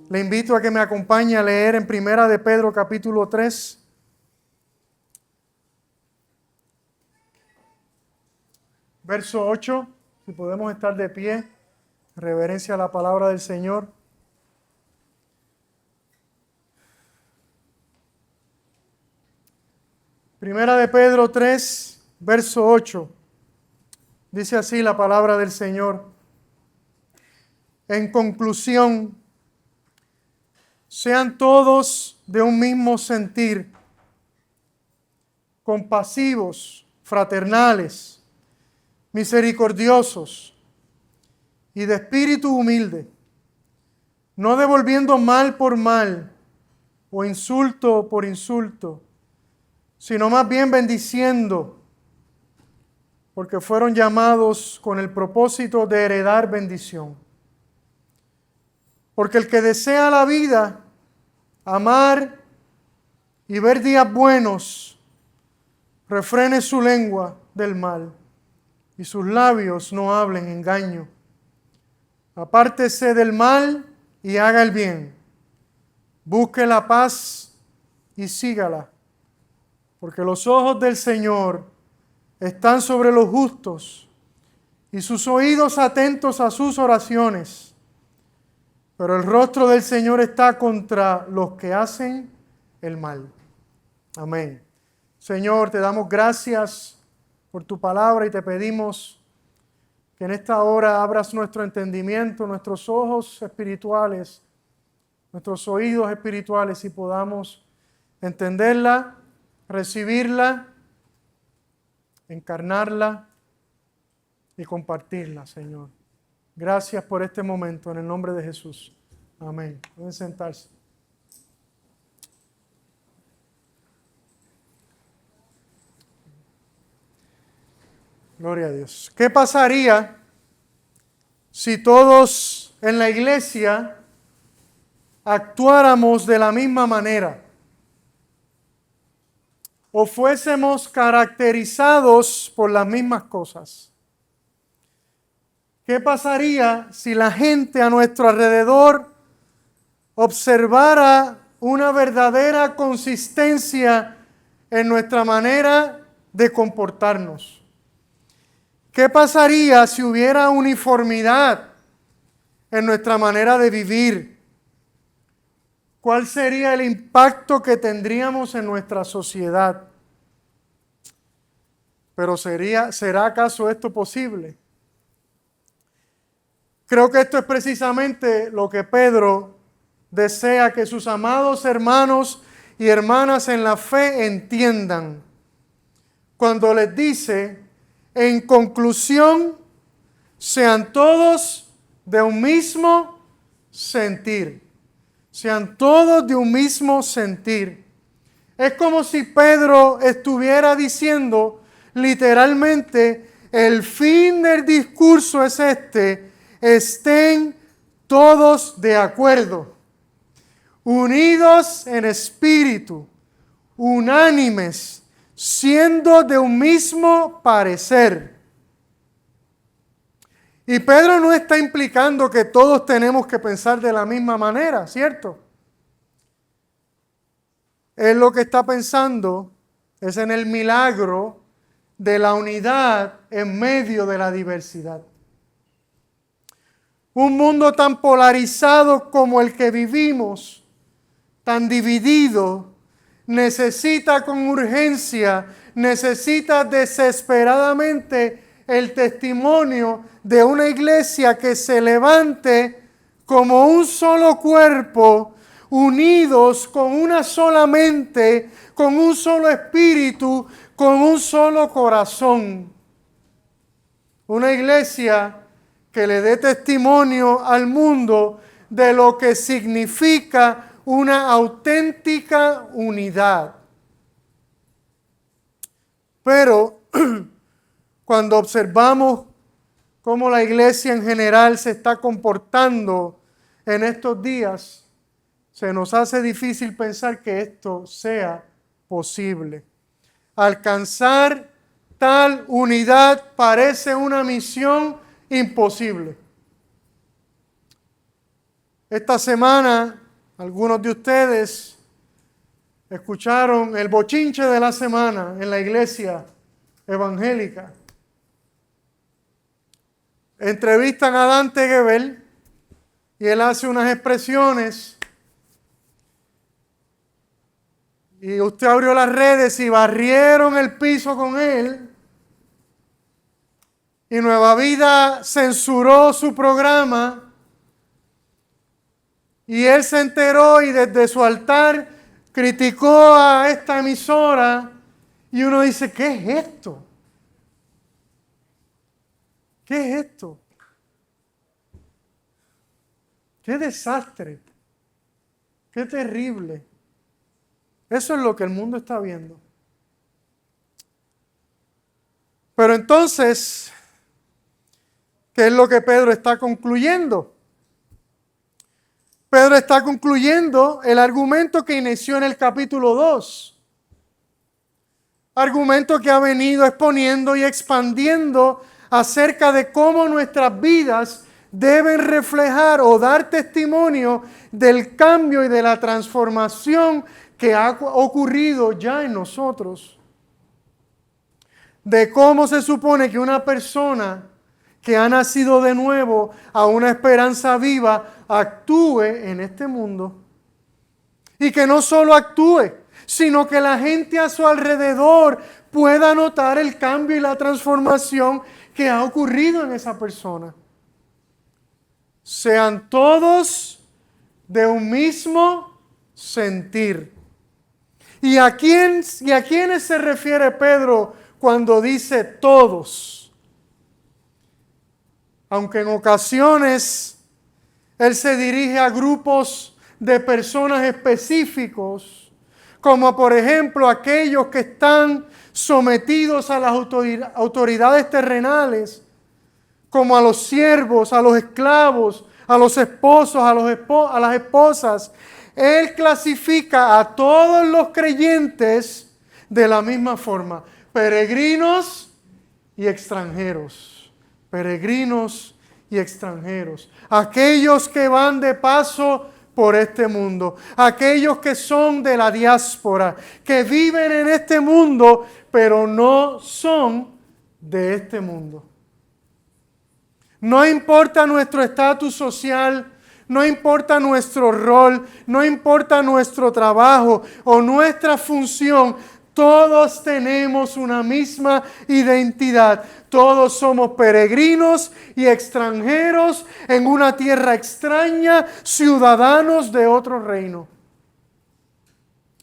Le invito a que me acompañe a leer en Primera de Pedro capítulo 3. Verso 8, si podemos estar de pie, reverencia a la palabra del Señor. Primera de Pedro 3, verso 8, dice así la palabra del Señor. En conclusión, sean todos de un mismo sentir, compasivos, fraternales, misericordiosos y de espíritu humilde, no devolviendo mal por mal o insulto por insulto, sino más bien bendiciendo, porque fueron llamados con el propósito de heredar bendición. Porque el que desea la vida, amar y ver días buenos, refrene su lengua del mal y sus labios no hablen engaño. Apártese del mal y haga el bien. Busque la paz y sígala, porque los ojos del Señor están sobre los justos y sus oídos atentos a sus oraciones. Pero el rostro del Señor está contra los que hacen el mal. Amén. Señor, te damos gracias por tu palabra y te pedimos que en esta hora abras nuestro entendimiento, nuestros ojos espirituales, nuestros oídos espirituales y podamos entenderla, recibirla, encarnarla y compartirla, Señor. Gracias por este momento, en el nombre de Jesús. Amén. Pueden sentarse. Gloria a Dios. ¿Qué pasaría si todos en la iglesia actuáramos de la misma manera? O fuésemos caracterizados por las mismas cosas. ¿Qué pasaría si la gente a nuestro alrededor observara una verdadera consistencia en nuestra manera de comportarnos? ¿Qué pasaría si hubiera uniformidad en nuestra manera de vivir? ¿Cuál sería el impacto que tendríamos en nuestra sociedad? Pero ¿será acaso esto posible? Creo que esto es precisamente lo que Pedro desea que sus amados hermanos y hermanas en la fe entiendan. Cuando les dice, en conclusión, sean todos de un mismo sentir. Sean todos de un mismo sentir. Es como si Pedro estuviera diciendo literalmente, el fin del discurso es este: estén todos de acuerdo, unidos en espíritu, unánimes, siendo de un mismo parecer. Y Pedro no está implicando que todos tenemos que pensar de la misma manera, ¿cierto? Él lo que está pensando es en el milagro de la unidad en medio de la diversidad. Un mundo tan polarizado como el que vivimos, tan dividido, necesita con urgencia, necesita desesperadamente el testimonio de una iglesia que se levante como un solo cuerpo, unidos con una sola mente, con un solo espíritu, con un solo corazón. Una iglesia que le dé testimonio al mundo de lo que significa una auténtica unidad. Pero cuando observamos cómo la iglesia en general se está comportando en estos días, se nos hace difícil pensar que esto sea posible. Alcanzar tal unidad parece una misión imposible. Esta semana, algunos de ustedes escucharon el bochinche de la semana en la iglesia evangélica. Entrevistan a Dante Gebel y él hace unas expresiones. Y usted abrió las redes y barrieron el piso con él. Y Nueva Vida censuró su programa. Y él se enteró y desde su altar criticó a esta emisora. Y uno dice, ¿qué es esto? ¿Qué es esto? ¡Qué desastre! ¡Qué terrible! Eso es lo que el mundo está viendo. Pero entonces, ¿qué es lo que Pedro está concluyendo? Pedro está concluyendo el argumento que inició en el capítulo 2. Argumento que ha venido exponiendo y expandiendo acerca de cómo nuestras vidas deben reflejar o dar testimonio del cambio y de la transformación que ha ocurrido ya en nosotros. De cómo se supone que una persona que ha nacido de nuevo a una esperanza viva actúe en este mundo. Y que no solo actúe, sino que la gente a su alrededor pueda notar el cambio y la transformación que ha ocurrido en esa persona. Sean todos de un mismo sentir. ¿Y a quiénes se refiere Pedro cuando dice todos? Aunque en ocasiones él se dirige a grupos de personas específicos, como por ejemplo aquellos que están sometidos a las autoridades terrenales, como a los siervos, a los esclavos, a los esposos, a las esposas. Él clasifica a todos los creyentes de la misma forma: peregrinos y extranjeros. Peregrinos y extranjeros. Aquellos que van de paso por este mundo. Aquellos que son de la diáspora, que viven en este mundo, pero no son de este mundo. No importa nuestro estatus social, no importa nuestro rol, no importa nuestro trabajo o nuestra función, todos tenemos una misma identidad. Todos somos peregrinos y extranjeros en una tierra extraña, ciudadanos de otro reino.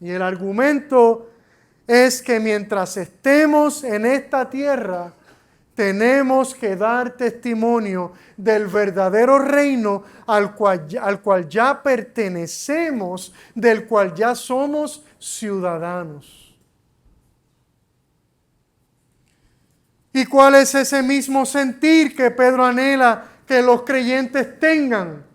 Y el argumento es que mientras estemos en esta tierra, tenemos que dar testimonio del verdadero reino al cual ya pertenecemos, del cual ya somos ciudadanos. ¿Y cuál es ese mismo sentir que Pedro anhela que los creyentes tengan?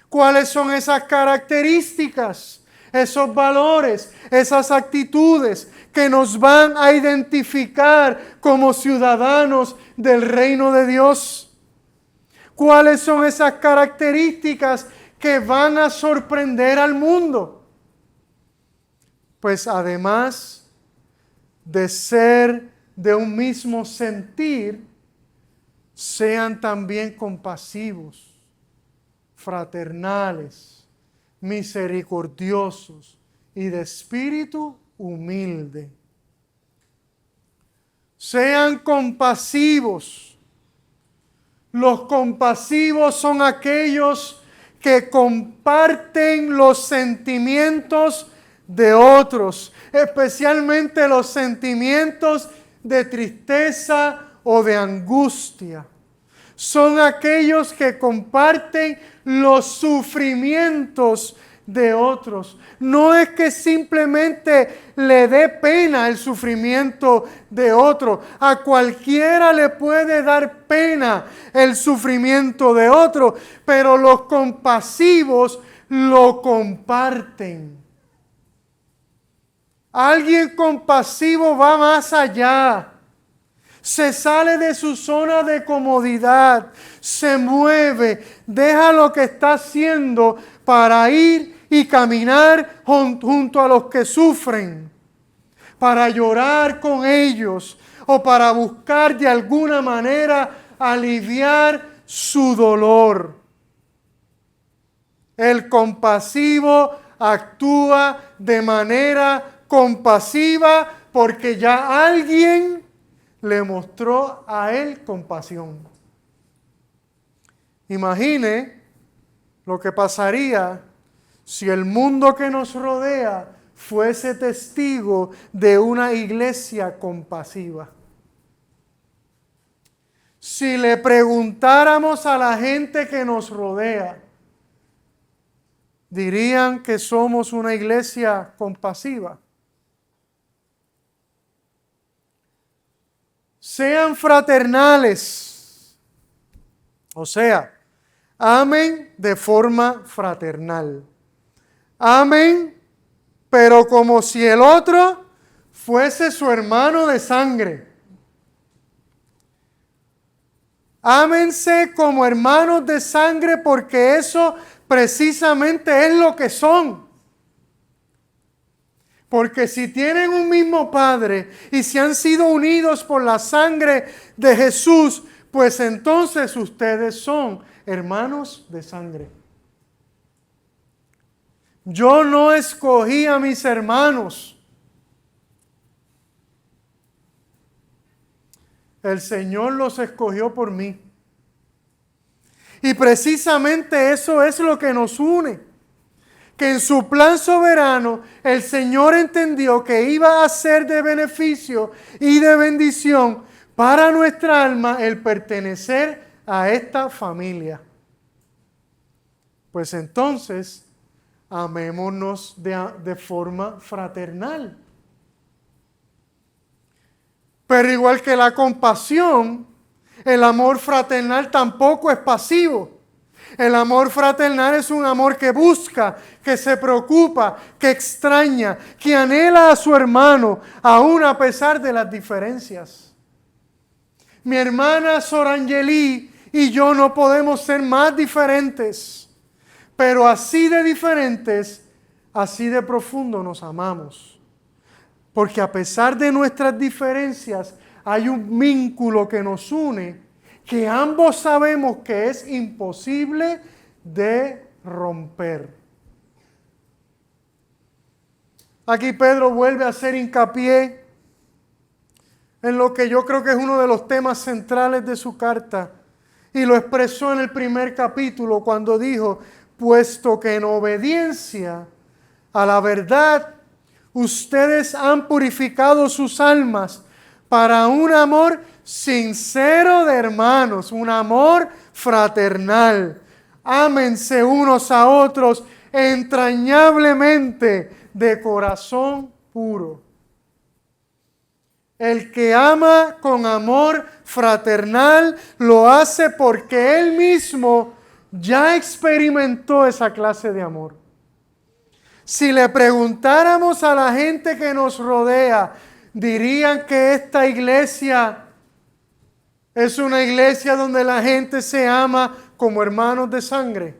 ¿Cuáles son esas características, esos valores, esas actitudes que nos van a identificar como ciudadanos del reino de Dios? ¿Cuáles son esas características que van a sorprender al mundo? Pues además de ser de un mismo sentir, sean también compasivos, fraternales, misericordiosos y de espíritu humilde. Sean compasivos. Los compasivos son aquellos que comparten los sentimientos de otros, especialmente los sentimientos de tristeza o de angustia. Son aquellos que comparten los sufrimientos de otros. No es que simplemente le dé pena el sufrimiento de otro. A cualquiera le puede dar pena el sufrimiento de otro, pero los compasivos lo comparten. Alguien compasivo va más allá. Se sale de su zona de comodidad, se mueve, deja lo que está haciendo para ir y caminar junto a los que sufren, para llorar con ellos o para buscar de alguna manera aliviar su dolor. El compasivo actúa de manera compasiva porque ya alguien le mostró a él compasión. Imagine lo que pasaría si el mundo que nos rodea fuese testigo de una iglesia compasiva. Si le preguntáramos a la gente que nos rodea, ¿dirían que somos una iglesia compasiva? Sean fraternales, o sea, amen de forma fraternal. Amen, pero como si el otro fuese su hermano de sangre. Ámense como hermanos de sangre porque eso precisamente es lo que son. Porque si tienen un mismo Padre y si han sido unidos por la sangre de Jesús, pues entonces ustedes son hermanos de sangre. Yo no escogí a mis hermanos. El Señor los escogió por mí. Y precisamente eso es lo que nos une. Que en su plan soberano el Señor entendió que iba a ser de beneficio y de bendición para nuestra alma el pertenecer a esta familia. Pues entonces, amémonos de forma fraternal. Pero igual que la compasión, el amor fraternal tampoco es pasivo. El amor fraternal es un amor que busca, que se preocupa, que extraña, que anhela a su hermano, aún a pesar de las diferencias. Mi hermana Sorangeli y yo no podemos ser más diferentes, pero así de diferentes, así de profundo nos amamos. Porque a pesar de nuestras diferencias, hay un vínculo que nos une, que ambos sabemos que es imposible de romper. Aquí Pedro vuelve a hacer hincapié en lo que yo creo que es uno de los temas centrales de su carta, y lo expresó en el primer capítulo cuando dijo: puesto que en obediencia a la verdad ustedes han purificado sus almas para un amor sincero de hermanos, un amor fraternal. Ámense unos a otros entrañablemente de corazón puro. El que ama con amor fraternal lo hace porque él mismo ya experimentó esa clase de amor. Si le preguntáramos a la gente que nos rodea, dirían que esta iglesia es una iglesia donde la gente se ama como hermanos de sangre.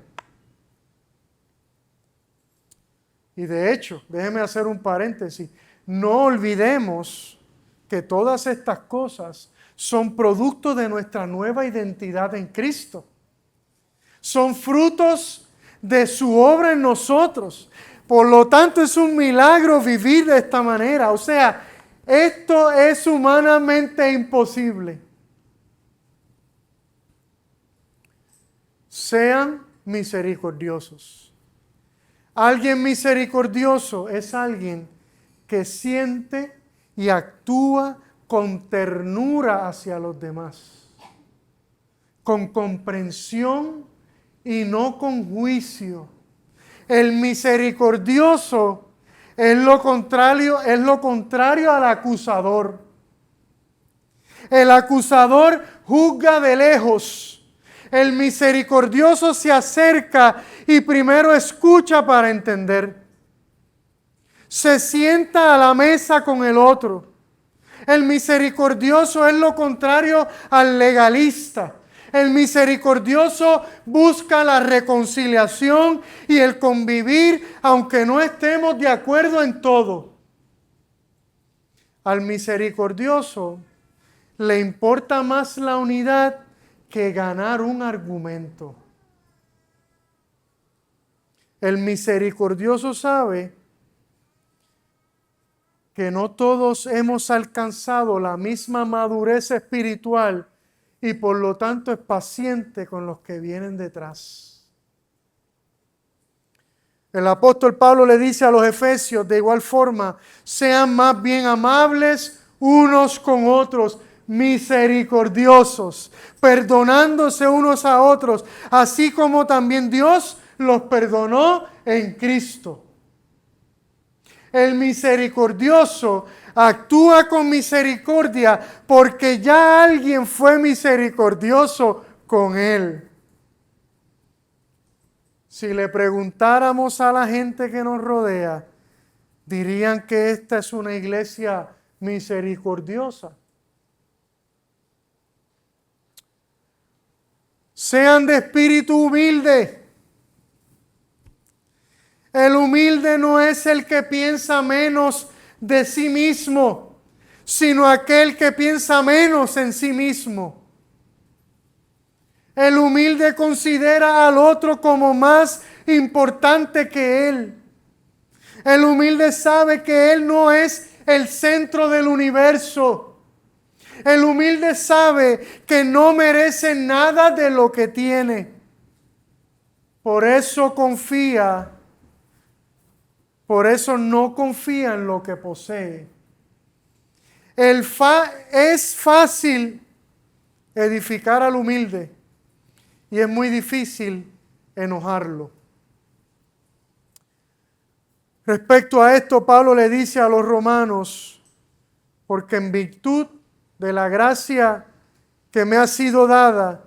Y de hecho, déjeme hacer un paréntesis, no olvidemos que todas estas cosas son producto de nuestra nueva identidad en Cristo. Son frutos de su obra en nosotros. Por lo tanto, es un milagro vivir de esta manera. O sea, esto es humanamente imposible. Sean misericordiosos. Alguien misericordioso es alguien que siente y actúa con ternura hacia los demás, con comprensión y no con juicio. El misericordioso es lo contrario al acusador. El acusador juzga de lejos. El misericordioso se acerca y primero escucha para entender. Se sienta a la mesa con el otro. El misericordioso es lo contrario al legalista. El misericordioso busca la reconciliación y el convivir, aunque no estemos de acuerdo en todo. Al misericordioso le importa más la unidad que ganar un argumento. El misericordioso sabe que no todos hemos alcanzado la misma madurez espiritual y por lo tanto es paciente con los que vienen detrás. El apóstol Pablo le dice a los efesios de igual forma, sean más bien amables unos con otros, misericordiosos, perdonándose unos a otros, así como también Dios los perdonó en Cristo. El misericordioso actúa con misericordia porque ya alguien fue misericordioso con él. Si le preguntáramos a la gente que nos rodea, dirían que esta es una iglesia misericordiosa. Sean de espíritu humilde. El humilde no es el que piensa menos de sí mismo, sino aquel que piensa menos en sí mismo. El humilde considera al otro como más importante que él. El humilde sabe que él no es el centro del universo. El humilde sabe que no merece nada de lo que tiene. Por eso no confía en lo que posee. Es fácil edificar al humilde y es muy difícil enojarlo. Respecto a esto, Pablo le dice a los romanos, porque en virtud de la gracia que me ha sido dada,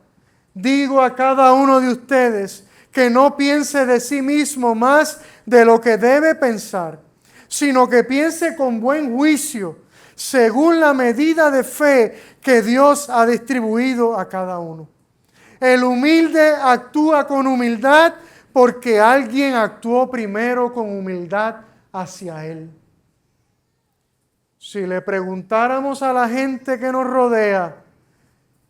digo a cada uno de ustedes que no piense de sí mismo más de lo que debe pensar, sino que piense con buen juicio, según la medida de fe que Dios ha distribuido a cada uno. El humilde actúa con humildad porque alguien actuó primero con humildad hacia él. Si le preguntáramos a la gente que nos rodea,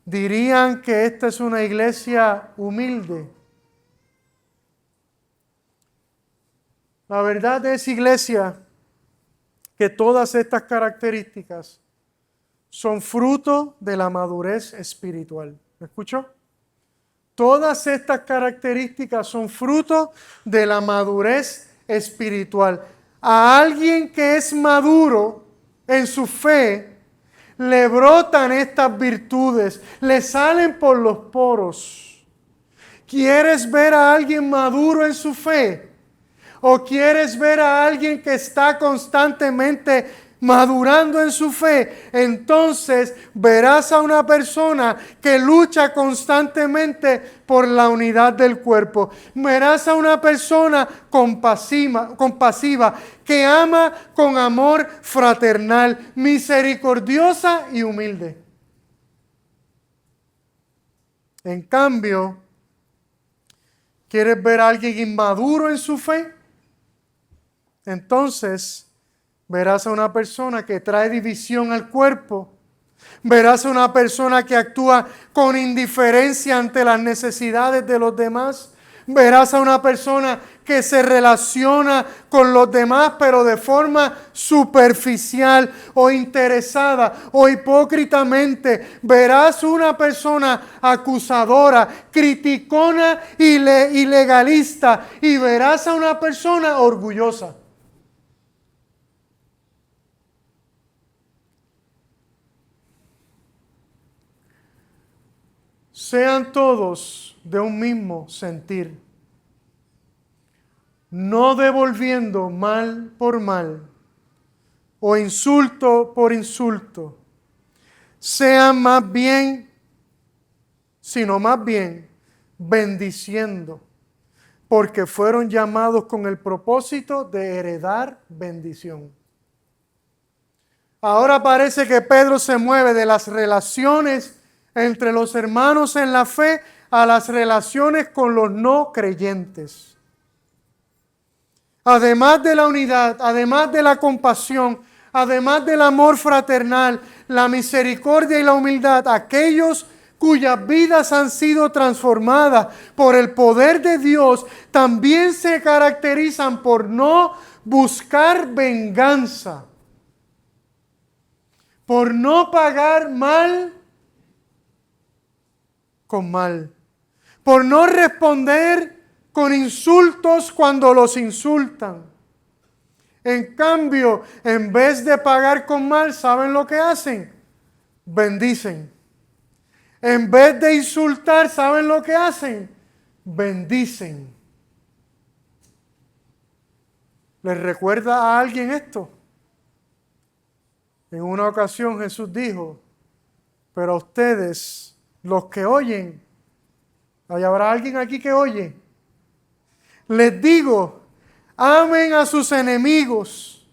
dirían que esta es una iglesia humilde. La verdad es, iglesia, que todas estas características son fruto de la madurez espiritual. ¿Me escuchó? Todas estas características son fruto de la madurez espiritual. A alguien que es maduro en su fe, le brotan estas virtudes, le salen por los poros. ¿Quieres ver a alguien maduro en su fe? ¿O quieres ver a alguien que está constantemente madurando en su fe? Entonces verás a una persona que lucha constantemente por la unidad del cuerpo. Verás a una persona compasiva, que ama con amor fraternal, misericordiosa y humilde. En cambio, ¿quieres ver a alguien inmaduro en su fe? Entonces verás a una persona que trae división al cuerpo. Verás a una persona que actúa con indiferencia ante las necesidades de los demás. Verás a una persona que se relaciona con los demás, pero de forma superficial o interesada o hipócritamente. Verás una persona acusadora, criticona y legalista. Y verás a una persona orgullosa. Sean todos de un mismo sentir, no devolviendo mal por mal o insulto por insulto. Sean más bien bendiciendo, porque fueron llamados con el propósito de heredar bendición. Ahora parece que Pedro se mueve de las relaciones entre los hermanos en la fe a las relaciones con los no creyentes. Además de la unidad, además de la compasión, además del amor fraternal, la misericordia y la humildad, aquellos cuyas vidas han sido transformadas por el poder de Dios, también se caracterizan por no buscar venganza, por no pagar mal con mal, por no responder con insultos cuando los insultan. En cambio, en vez de pagar con mal, ¿saben lo que hacen? Bendicen. En vez de insultar, ¿saben lo que hacen? Bendicen. ¿Les recuerda a alguien esto? En una ocasión Jesús dijo, pero a ustedes, los que oyen, ¿ahí habrá alguien aquí que oye? Les digo, amen a sus enemigos,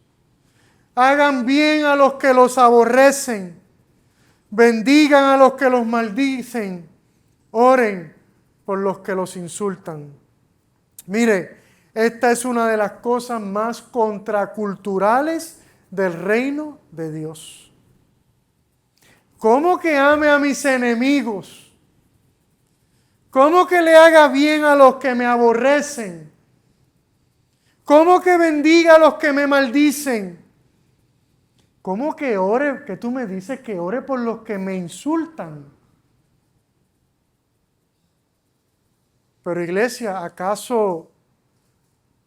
hagan bien a los que los aborrecen, bendigan a los que los maldicen, oren por los que los insultan. Mire, esta es una de las cosas más contraculturales del reino de Dios. ¿Cómo que ame a mis enemigos? ¿Cómo que le haga bien a los que me aborrecen? ¿Cómo que bendiga a los que me maldicen? ¿Cómo que ore? Que tú me dices que ore por los que me insultan. Pero iglesia, ¿acaso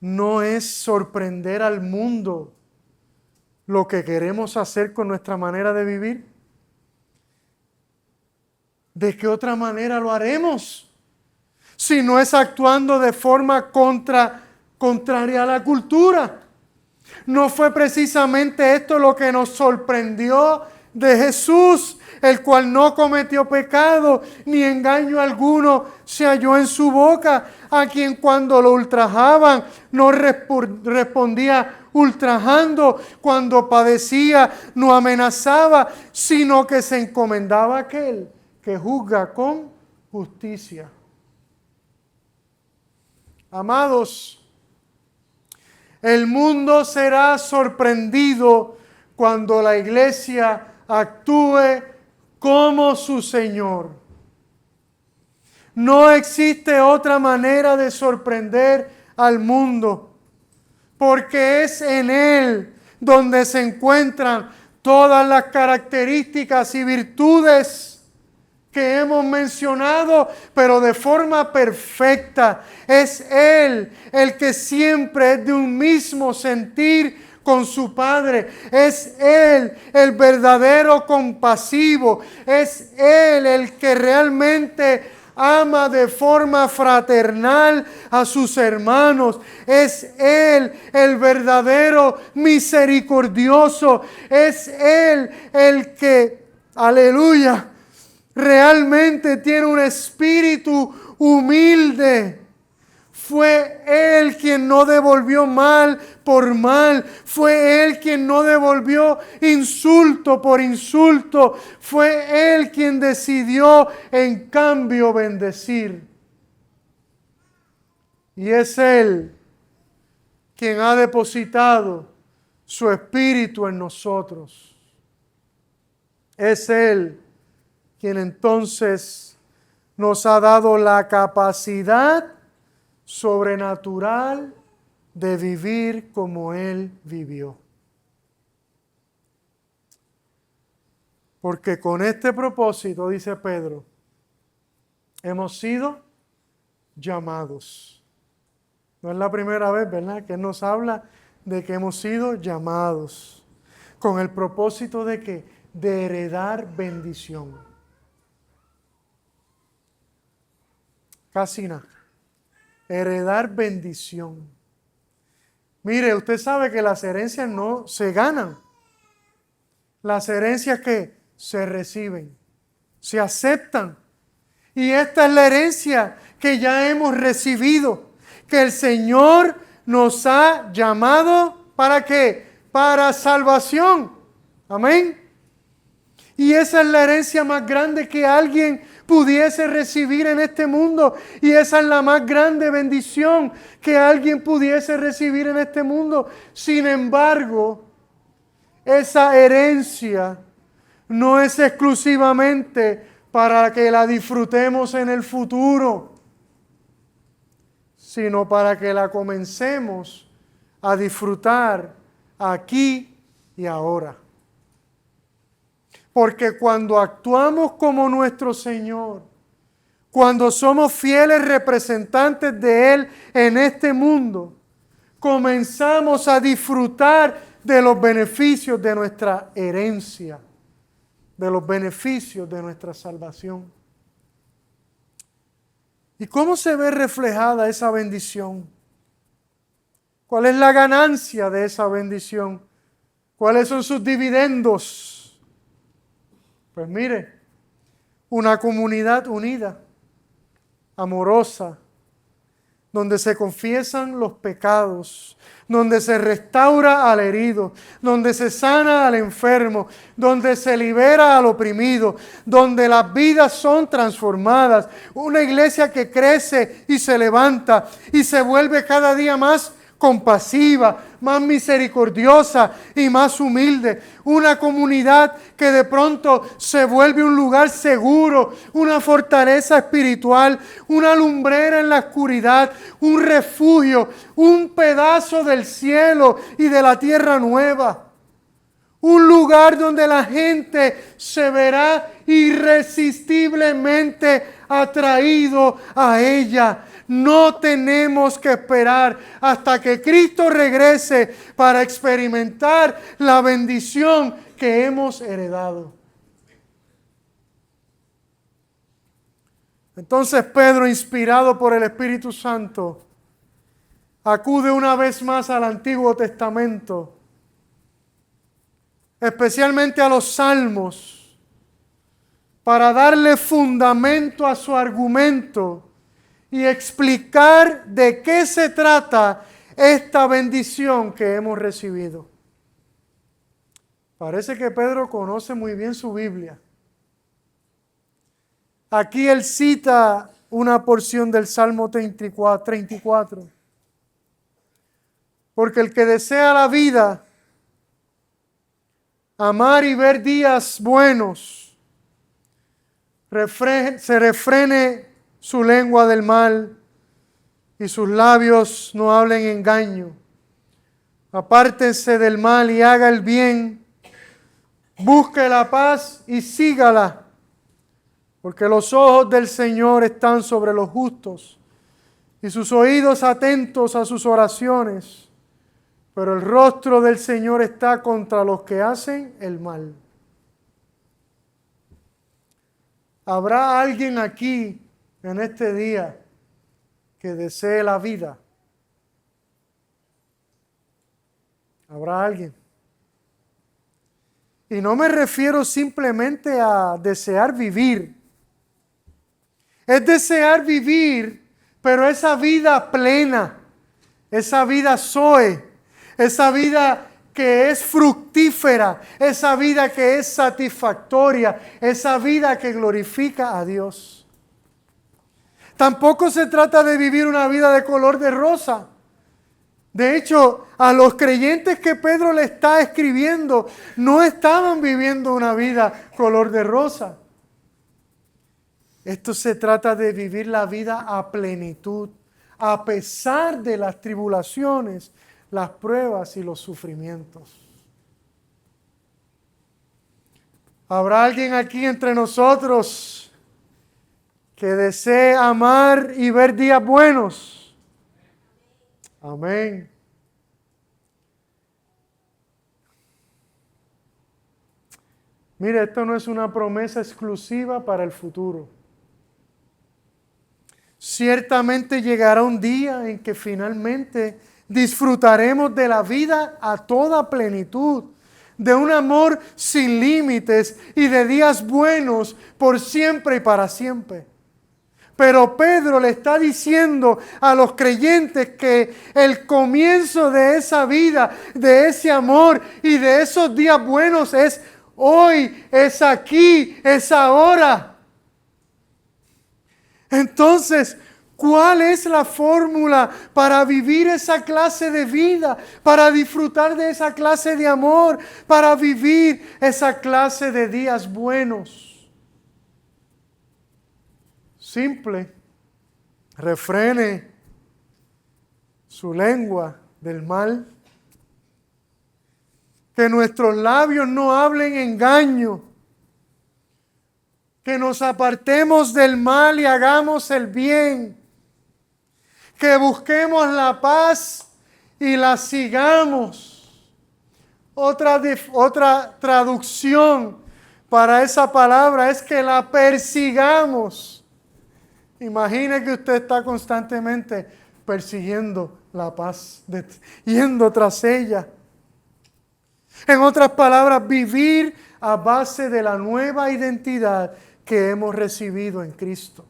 no es sorprender al mundo lo que queremos hacer con nuestra manera de vivir? ¿De qué otra manera lo haremos? Si no es actuando de forma contraria a la cultura. ¿No fue precisamente esto lo que nos sorprendió de Jesús, el cual no cometió pecado, ni engaño alguno se halló en su boca, a quien cuando lo ultrajaban no respondía ultrajando, cuando padecía no amenazaba, sino que se encomendaba a aquel que juzga con justicia? Amados, el mundo será sorprendido cuando la iglesia actúe como su Señor. No existe otra manera de sorprender al mundo, porque es en Él donde se encuentran todas las características y virtudes que hemos mencionado, pero de forma perfecta. Es Él el que siempre es de un mismo sentir con su Padre. Es Él el verdadero compasivo. Es Él el que realmente ama de forma fraternal a sus hermanos. Es Él el verdadero misericordioso. Es Él el que, aleluya, realmente tiene un espíritu humilde. Fue Él quien no devolvió mal por mal. Fue Él quien no devolvió insulto por insulto. Fue Él quien decidió en cambio bendecir. Y es Él quien ha depositado su espíritu en nosotros. Es Él quien entonces nos ha dado la capacidad sobrenatural de vivir como Él vivió. Porque con este propósito, dice Pedro, hemos sido llamados. No es la primera vez, ¿verdad?, que Él nos habla de que hemos sido llamados con el propósito de que de heredar bendición. Casi nada. Heredar bendición. Mire, usted sabe que las herencias no se ganan. Las herencias que se reciben, se aceptan. Y esta es la herencia que ya hemos recibido, que el Señor nos ha llamado, ¿para qué? Para salvación. Amén. Y esa es la herencia más grande que alguien pudiese recibir en este mundo. Y esa es la más grande bendición que alguien pudiese recibir en este mundo. Sin embargo, esa herencia no es exclusivamente para que la disfrutemos en el futuro, sino para que la comencemos a disfrutar aquí y ahora. Porque cuando actuamos como nuestro Señor, cuando somos fieles representantes de Él en este mundo, comenzamos a disfrutar de los beneficios de nuestra herencia, de los beneficios de nuestra salvación. ¿Y cómo se ve reflejada esa bendición? ¿Cuál es la ganancia de esa bendición? ¿Cuáles son sus dividendos? Pues mire, una comunidad unida, amorosa, donde se confiesan los pecados, donde se restaura al herido, donde se sana al enfermo, donde se libera al oprimido, donde las vidas son transformadas. Una iglesia que crece y se levanta y se vuelve cada día más compasiva, más misericordiosa y más humilde. Una comunidad que de pronto se vuelve un lugar seguro, una fortaleza espiritual, una lumbrera en la oscuridad, un refugio, un pedazo del cielo y de la tierra nueva. Un lugar donde la gente se verá irresistiblemente atraído a ella. No tenemos que esperar hasta que Cristo regrese para experimentar la bendición que hemos heredado. Entonces Pedro, inspirado por el Espíritu Santo, acude una vez más al Antiguo Testamento, especialmente a los Salmos, para darle fundamento a su argumento y explicar de qué se trata esta bendición que hemos recibido. Parece que Pedro conoce muy bien su Biblia. Aquí él cita una porción del Salmo 34. Porque el que desea la vida, amar y ver días buenos, se refrene su lengua del mal y sus labios no hablen engaño. Apártese del mal y haga el bien. Busque la paz y sígala. Porque los ojos del Señor están sobre los justos y sus oídos atentos a sus oraciones. Pero el rostro del Señor está contra los que hacen el mal. ¿Habrá alguien aquí en este día que desee la vida? ¿Habrá alguien? Y no me refiero simplemente a desear vivir. Es desear vivir, pero esa vida plena, esa vida zoe, esa vida que es fructífera, esa vida que es satisfactoria, esa vida que glorifica a Dios. Tampoco se trata de vivir una vida de color de rosa. De hecho, a los creyentes que Pedro le está escribiendo, no estaban viviendo una vida color de rosa. Esto se trata de vivir la vida a plenitud, a pesar de las tribulaciones, las pruebas y los sufrimientos. ¿Habrá alguien aquí entre nosotros que desee amar y ver días buenos? Amén. Mire, esto no es una promesa exclusiva para el futuro. Ciertamente llegará un día en que finalmente disfrutaremos de la vida a toda plenitud, de un amor sin límites y de días buenos por siempre y para siempre. Pero Pedro le está diciendo a los creyentes que el comienzo de esa vida, de ese amor y de esos días buenos es hoy, es aquí, es ahora. Entonces, ¿cuál es la fórmula para vivir esa clase de vida? Para disfrutar de esa clase de amor, para vivir esa clase de días buenos. Simple, refrene su lengua del mal, que nuestros labios no hablen engaño, que nos apartemos del mal y hagamos el bien, que busquemos la paz y la sigamos. Otra traducción para esa palabra es que la persigamos. Imagine que usted está constantemente persiguiendo la paz, yendo tras ella. En otras palabras, vivir a base de la nueva identidad que hemos recibido en Cristo.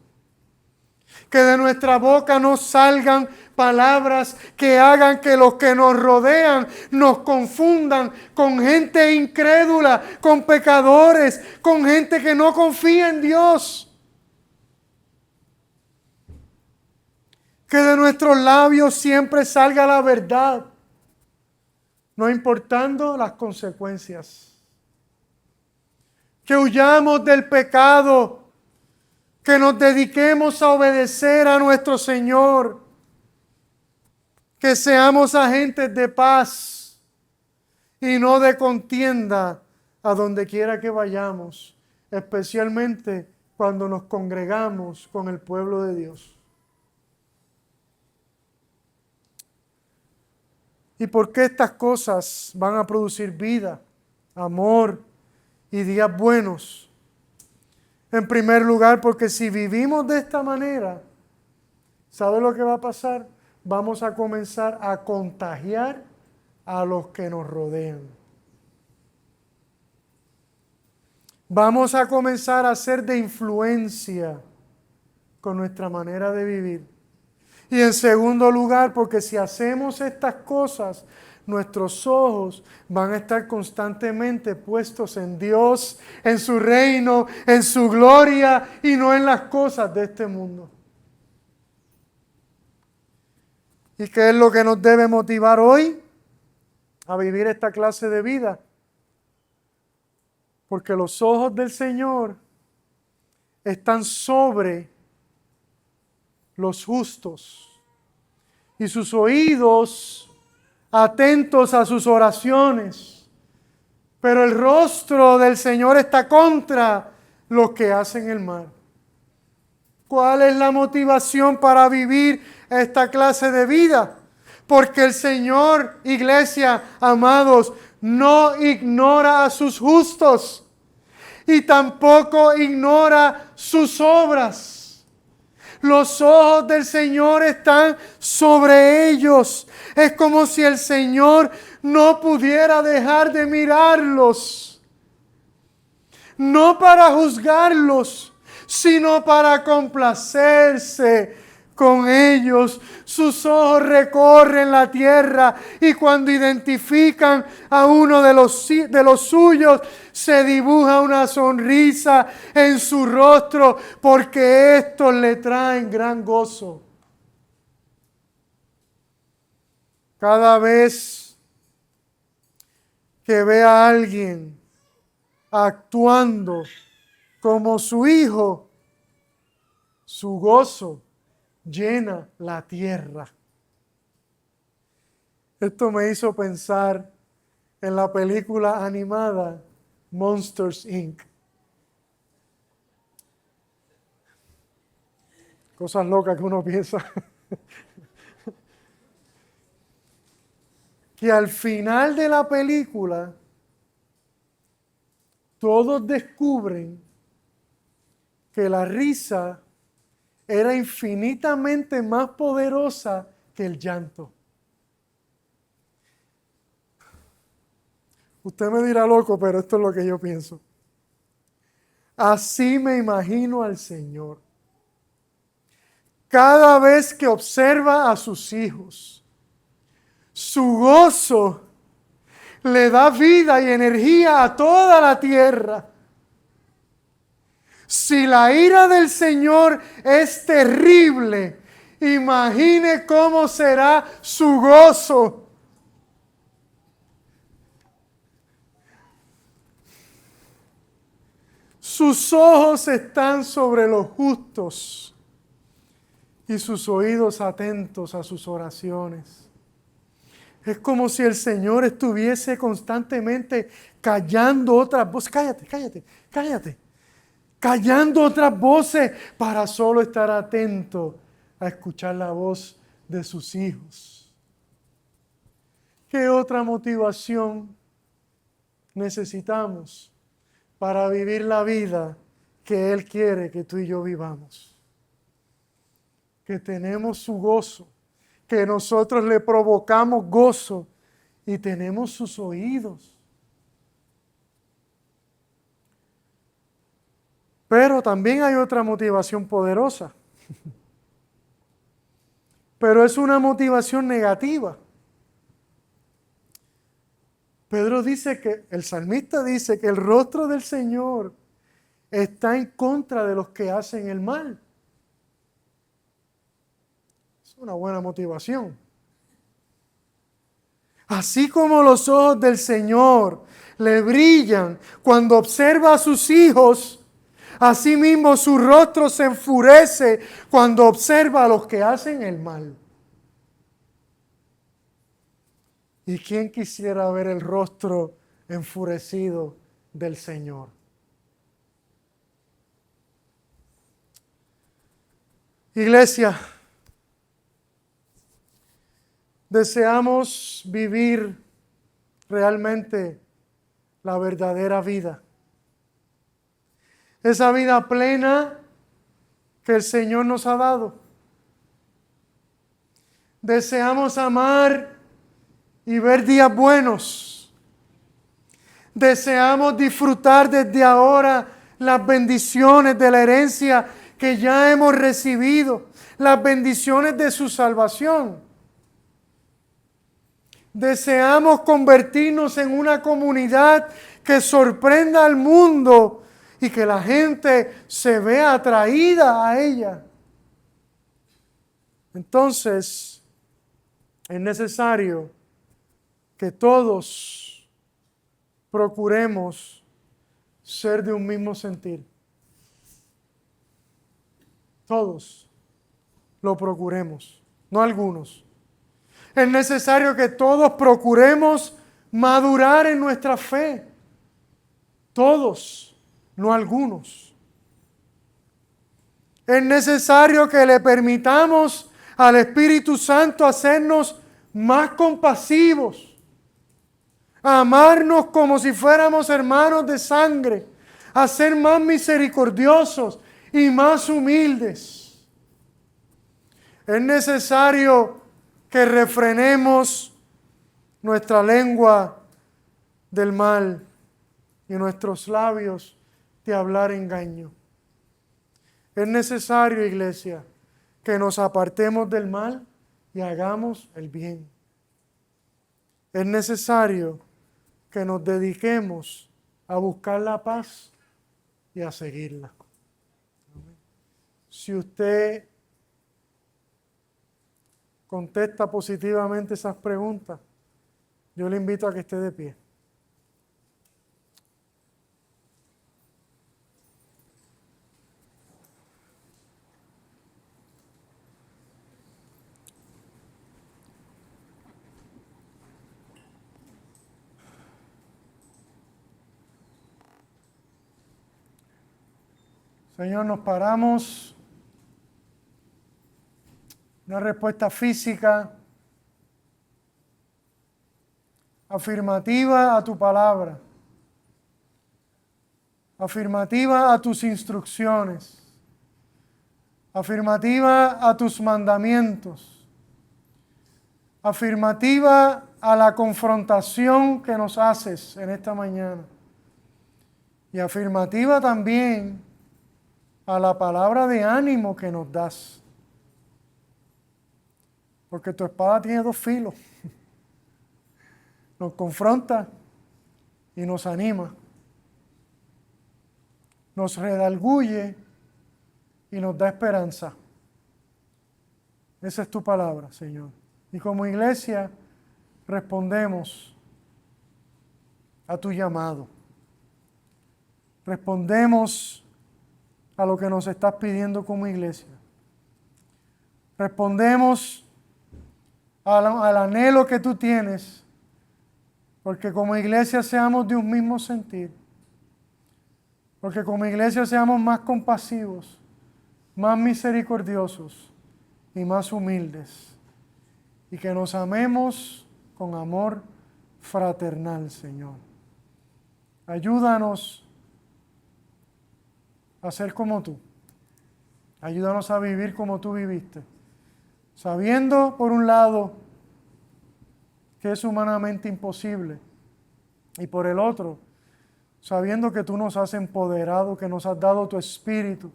Que de nuestra boca no salgan palabras que hagan que los que nos rodean nos confundan con gente incrédula, con pecadores, con gente que no confía en Dios. Que de nuestros labios siempre salga la verdad, no importando las consecuencias. Que huyamos del pecado, que nos dediquemos a obedecer a nuestro Señor, que seamos agentes de paz y no de contienda a donde quiera que vayamos, especialmente cuando nos congregamos con el pueblo de Dios. ¿Y por qué estas cosas van a producir vida, amor y días buenos? En primer lugar, porque si vivimos de esta manera, ¿sabe lo que va a pasar? Vamos a comenzar a contagiar a los que nos rodean. Vamos a comenzar a ser de influencia con nuestra manera de vivir. Y en segundo lugar, porque si hacemos estas cosas, nuestros ojos van a estar constantemente puestos en Dios, en su reino, en su gloria y no en las cosas de este mundo. ¿Y qué es lo que nos debe motivar hoy a vivir esta clase de vida? Porque los ojos del Señor están sobre los justos y sus oídos atentos a sus oraciones. Pero el rostro del Señor está contra los que hacen el mal. ¿Cuál es la motivación para vivir esta clase de vida? Porque el Señor, iglesia, amados, no ignora a sus justos y tampoco ignora sus obras. Los ojos del Señor están sobre ellos. Es como si el Señor no pudiera dejar de mirarlos. No para juzgarlos, sino para complacerse con ellos. Sus ojos recorren la tierra y cuando identifican a uno de los suyos, se dibuja una sonrisa en su rostro porque estos le traen gran gozo. Cada vez que ve a alguien actuando como su hijo, su gozo llena la tierra. Esto me hizo pensar en la película animada Monsters, Inc. Cosas locas que uno piensa. Que al final de la película todos descubren que la risa era infinitamente más poderosa que el llanto. Usted me dirá loco, pero esto es lo que yo pienso. Así me imagino al Señor. cada vez que observa a sus hijos. Su gozo le da vida y energía a toda la tierra. Si la ira del Señor es terrible, imagine cómo será su gozo. Sus ojos están sobre los justos y sus oídos atentos a sus oraciones. Es como si el Señor estuviese constantemente callando otras voces. Cállate. Callando otras voces para solo estar atento a escuchar la voz de sus hijos. ¿Qué otra motivación necesitamos para vivir la vida que Él quiere que tú y yo vivamos? Que tenemos su gozo, que nosotros le provocamos gozo y tenemos sus oídos. Pero también hay otra motivación poderosa. Pero es una motivación negativa. El salmista dice que el rostro del Señor está en contra de los que hacen el mal. Es una buena motivación. Así como los ojos del Señor le brillan cuando observa a sus hijos, asimismo su rostro se enfurece cuando observa a los que hacen el mal. ¿Y quién quisiera ver el rostro enfurecido del Señor? Iglesia, deseamos vivir realmente la verdadera vida. Esa vida plena que el Señor nos ha dado. Deseamos amar y ver días buenos. Deseamos disfrutar desde ahora las bendiciones de la herencia que ya hemos recibido, las bendiciones de su salvación. Deseamos convertirnos en una comunidad que sorprenda al mundo y que la gente se vea atraída a ella. Entonces, es necesario que todos procuremos ser de un mismo sentir. Todos lo procuremos, no algunos. Es necesario que todos procuremos madurar en nuestra fe. Todos, no algunos. Es necesario que le permitamos al Espíritu Santo hacernos más compasivos, amarnos como si fuéramos hermanos de sangre, a ser más misericordiosos y más humildes. Es necesario que refrenemos nuestra lengua del mal y nuestros labios de hablar engaño. Es necesario, iglesia, que nos apartemos del mal y hagamos el bien. Es necesario que nos dediquemos a buscar la paz y a seguirla. Si usted contesta positivamente esas preguntas, yo le invito a que esté de pie. Señor, nos paramos. Una respuesta física, afirmativa a tu palabra, afirmativa a tus instrucciones, afirmativa a tus mandamientos, afirmativa a la confrontación que nos haces en esta mañana y afirmativa también a la palabra de ánimo que nos das. Porque tu espada tiene dos filos. Nos confronta y nos anima. Nos redarguye y nos da esperanza. Esa es tu palabra, Señor. Y como iglesia respondemos a tu llamado. Respondemos a lo que nos estás pidiendo como iglesia. Respondemos al anhelo que tú tienes, porque como iglesia seamos de un mismo sentir, porque como iglesia seamos más compasivos, más misericordiosos y más humildes, y que nos amemos con amor fraternal, Señor. Ayúdanos a ser como tú. Ayúdanos a vivir como tú viviste, sabiendo por un lado que es humanamente imposible y por el otro, sabiendo que tú nos has empoderado, que nos has dado tu espíritu,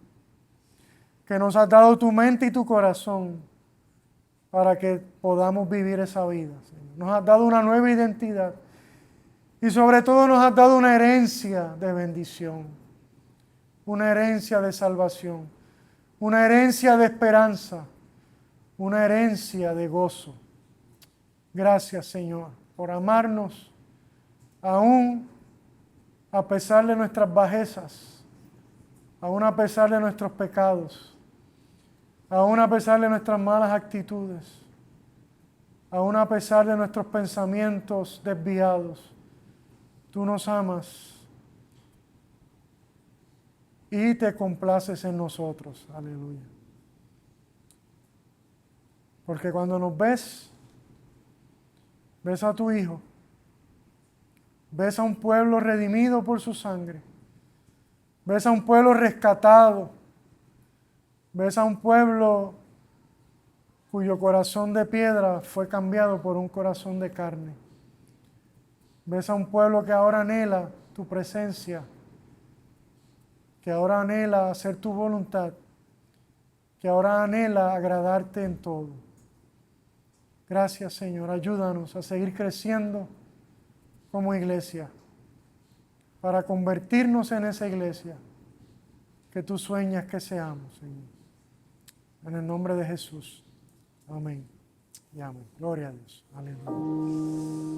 que nos has dado tu mente y tu corazón para que podamos vivir esa vida, Señor. Nos has dado una nueva identidad y sobre todo nos has dado una herencia de bendición, una herencia de salvación, una herencia de esperanza, una herencia de gozo. Gracias, Señor, por amarnos aún a pesar de nuestras bajezas, aún a pesar de nuestros pecados, aún a pesar de nuestras malas actitudes, aún a pesar de nuestros pensamientos desviados. Tú nos amas y te complaces en nosotros. Aleluya. Porque cuando nos ves, ves a tu Hijo, ves a un pueblo redimido por su sangre, ves a un pueblo rescatado, ves a un pueblo cuyo corazón de piedra fue cambiado por un corazón de carne. Ves a un pueblo que ahora anhela tu presencia, que ahora anhela hacer tu voluntad, que ahora anhela agradarte en todo. Gracias, Señor. Ayúdanos a seguir creciendo como iglesia, para convertirnos en esa iglesia que tú sueñas que seamos, Señor. En el nombre de Jesús. Amén. Y amén. Gloria a Dios. Aleluya.